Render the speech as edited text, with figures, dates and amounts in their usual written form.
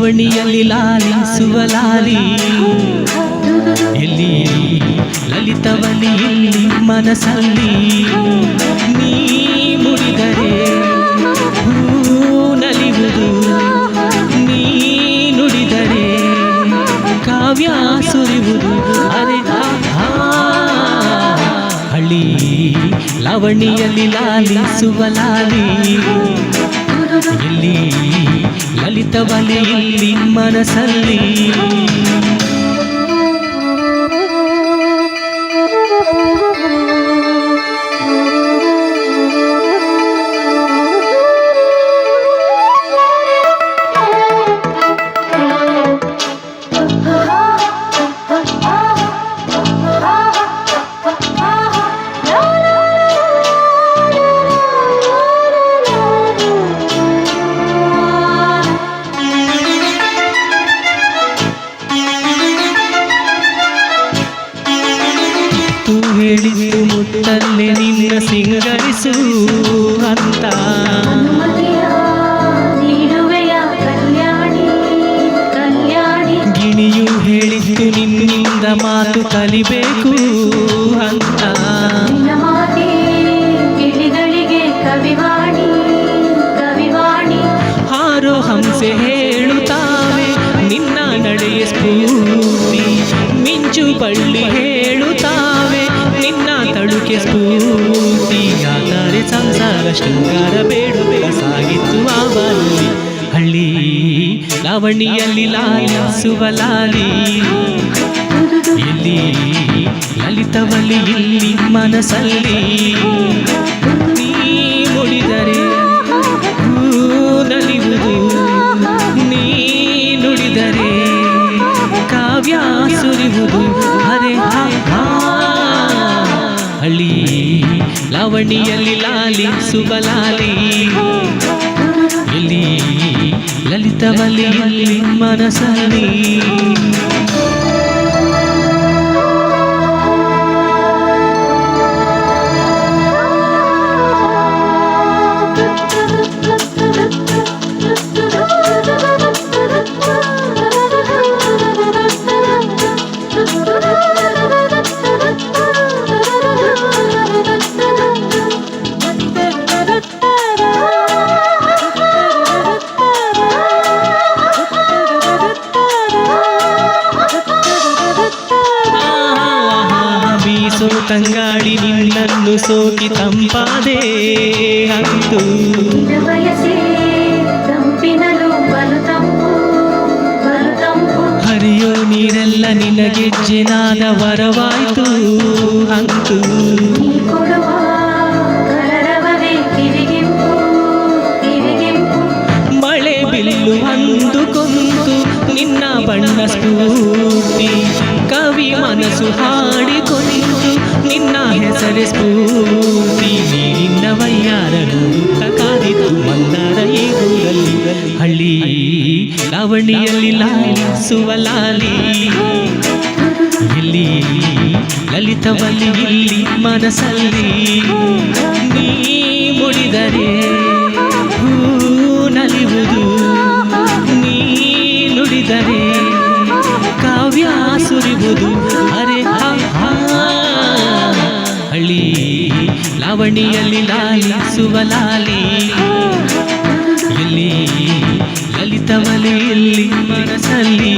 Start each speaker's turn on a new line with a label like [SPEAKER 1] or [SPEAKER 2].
[SPEAKER 1] ಲವಣಿಯಲ್ಲಿ ಲಾಲಿಸುವ ಲಾಲಿ ಎಲ್ಲಿ ಲಲಿತವಲ್ಲಿ ಇಲ್ಲಿ ಮನಸ್ಸಲ್ಲಿ ನೀ ಮುಡಿದರೆ ಹೂ ನಲಿಯುವುದು ನೀ ನುಡಿದರೆ ಕಾವ್ಯ ಸುರಿಯುವುದು ಅರೆ ಹಳ್ಳಿ ಲವಣಿಯಲ್ಲಿ ಲಾಲಿಸುವ ಲಾಲಿ ಎಲ್ಲಿ ಲಲಿತವಲ್ಲಿ ಇಲ್ಲಿ ಮನಸ್ಸಲ್ಲಿ ಹೇಳಿದ್ದು ಮುತ್ತಲ್ಲೇ ನಿನ್ನ ಸಿಂಗರಿಸು ಅಂತ ಗಿಣಿಯು ಹೇಳಿದ್ದು ನಿನ್ನಿಂದ ಮಾತು ಕಲಿಬೇಕು ಅಂತ ಹಾರೋ ಹಂಸೆ ಹೇಳುತ್ತಾವೆ ನಿನ್ನ ನಡೆಯ ಸ್ಫೂರ್ತಿ ಮಿಂಚು ಬಳ್ಳಿ ಹೇಳುತ್ತಾವೆ ನಿನ್ನ ತಳುಕೆ ಸ್ಫೂರ್ತಿ ಆದರೆ ಸಂಸಾರ ಶೃಂಗಾರ ಬೇಡುವೆ ಸಾಗಿತ್ತು ಆವಲ್ಲಿ ಹಳ್ಳಿ ಲವಣಿಯಲ್ಲಿ ಲಾಲಿಸುವ ಲಾಲಿ ಎಲ್ಲಿ ಲಲಿತವಲ್ಲಿ ಇಲ್ಲಿ ಮನಸ್ಸಲ್ಲಿ ನೀ ಮುಡಿದರೆ ಹೂ ನಲಿಯುವುದು ನೀ ನುಡಿದರೆ ಕಾವ್ಯ ಸುರಿಯುವುದು ಹರೆ ಹಳ್ಳಿ ಲವಣಿಯಲ್ಲಿ ಲಾಲಿಸುವ ಲಾಲಿ ಎಲ್ಲಿ ಲಲಿತವಲ್ಲಿ ಇಲ್ಲಿ ಮನಸ್ಸಲ್ಲಿ ತಂಗಾಡಿ ನಿನ್ನನ್ನು ಸೋಕಿ ತಂಪಾದೆ ಅಂತು ಹರಿಯೋ ನೀರೆಲ್ಲ ನಿನಗೆಜ್ಜೆನಾದ ವರವಾಯ್ತು ಅಂತು ಮಳೆ ಬಿಲ್ಲು ಅಂದುಕೊಂತು ನಿನ್ನ ಬಣ್ಣ ಸ್ಫೂರ್ತಿ ಕವಿ ಮನಸ್ಸು ಹಾಡಿಕೊಂಡು ನಿನ್ನ ಹೆಸರೇ ಸ್ಫೂರ್ತಿ ನಿನ್ನ ವಯ್ಯಾರ ನೋಡುತ್ತ ಕಾದಿತು ಮಂದಾರ ಈ ಊರಲ್ಲಿ ಹಳ್ಳಿ ಲವಣಿಯಲ್ಲಿ ಲಾಲಿಸುವ ಲಾಲಿ ಎಲ್ಲಿ ಲಲಿತವಲ್ಲಿ ಇಲ್ಲಿ ಮನಸ್ಸಲ್ಲಿ ನೀ ಮುಡಿದರೆ ಹೂ ನಲಿಯುವುದು ನೀ ನುಡಿದರೆ ಕಾವ್ಯ ಸುರಿಯುವುದು ಅರೆ ಹಳ್ಳಿ ಲವಣಿಯಲ್ಲಿ ಲಾಲಿಸುವ ಲಾಲಿ ಎಲ್ಲಿ ಲಲಿತವಲ್ಲಿ ಇಲ್ಲಿ ಮನಸ್ಸಲ್ಲಿ